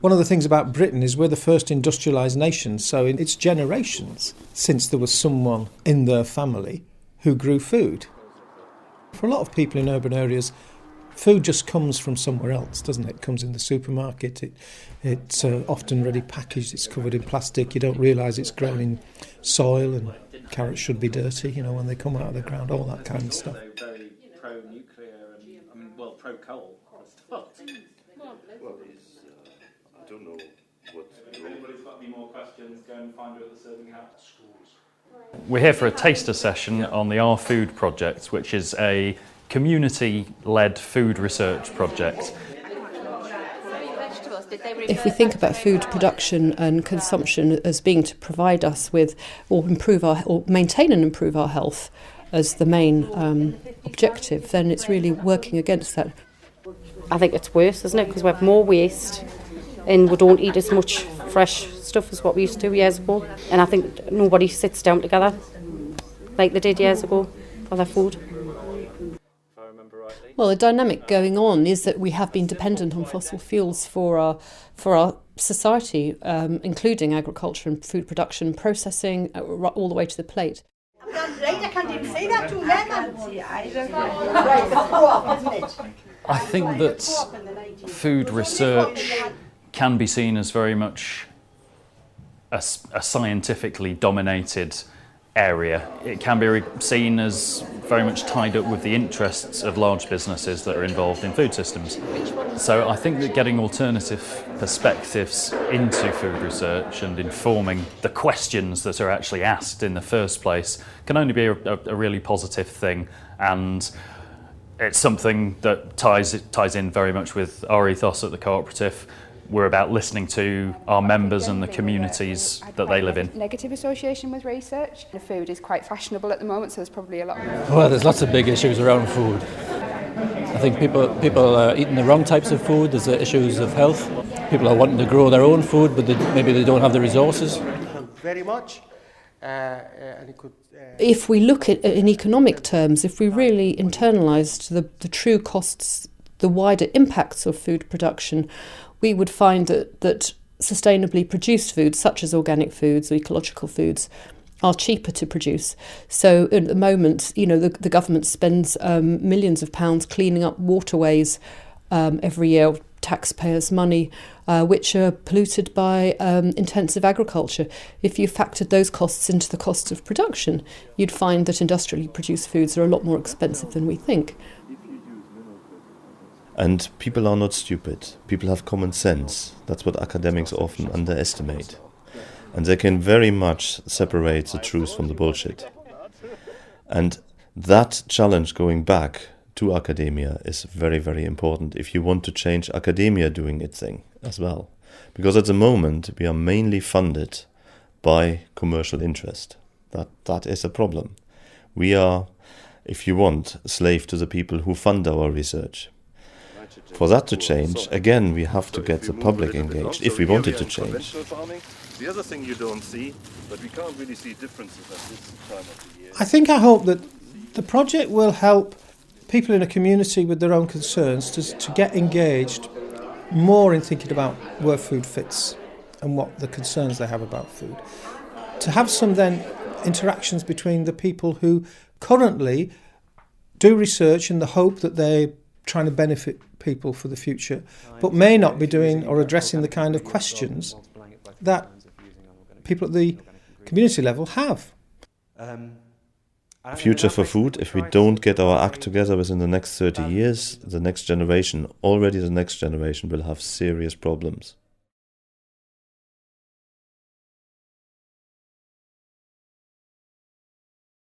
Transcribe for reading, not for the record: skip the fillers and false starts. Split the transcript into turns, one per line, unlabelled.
One of the things about Britain is we're the first industrialised nation, so it's generations since there was someone in their family who grew food. For a lot of people in urban areas, food just comes from somewhere else, doesn't it? It comes in the supermarket, it's often ready packaged, it's covered in plastic, you don't realise it's grown in soil, and carrots should be dirty, when they come out of the ground, all that kind of stuff.
Very pro-nuclear and, pro-coal.
Well, I don't know what...
If anybody's got any more questions, go and find her at the serving house.
We're here for a taster session on the Our Food project, which is a community-led food research project.
If we think about food production and consumption as being to provide us with, or maintain and improve our health as the main objective, then it's really working against that.
I think it's worse, isn't it? Because we have more waste and we don't eat as much fresh stuff as what we used to years ago. And I think nobody sits down together like they did years ago for their food.
Well, the dynamic going on is that we have been dependent on fossil fuels for our society, including agriculture and food production, processing, all the way to the plate.
I think that food research can be seen as very much a scientifically dominated area. It can be seen as very much tied up with the interests of large businesses that are involved in food systems. So I think that getting alternative perspectives into food research and informing the questions that are actually asked in the first place can only be a really positive thing, and it's something that ties in very much with our ethos at the cooperative. We're about listening to our members and the communities that they live in.
Negative association with research. The food is quite fashionable at the moment, so there's probably a lot.
Well, there's lots of big issues around food. I think people are eating the wrong types of food. There's issues of health. People are wanting to grow their own food, but maybe they don't have the resources.
Very much.
If we look at in economic terms, if we really internalised the true costs, the wider impacts of food production, we would find that sustainably produced foods, such as organic foods or ecological foods, are cheaper to produce. So at the moment, the government spends millions of pounds cleaning up waterways every year, taxpayers' money, which are polluted by intensive agriculture. If you factored those costs into the cost of production, you'd find that industrially produced foods are a lot more expensive than we think.
And people are not stupid. People have common sense. That's what academics often underestimate. And they can very much separate the truth from the bullshit. And that challenge going back to academia is very, very important if you want to change academia doing its thing as well. Because at the moment we are mainly funded by commercial interest. That is a problem. We are, if you want, a slave to the people who fund our research. For that to change, again, we have to get the public engaged, if we want it to change.
The other thing you don't see, but we can't really see differences at this time of the year.
I hope that the project will help people in a community with their own concerns to get engaged more in thinking about where food fits and what the concerns they have about food. To have some then interactions between the people who currently do research in the hope that they're trying to benefit people for the future, but may not be doing or addressing the kind of questions that people at the community level have.
Future for food, if we don't get our act together within the next 30 years, the next generation will have serious problems.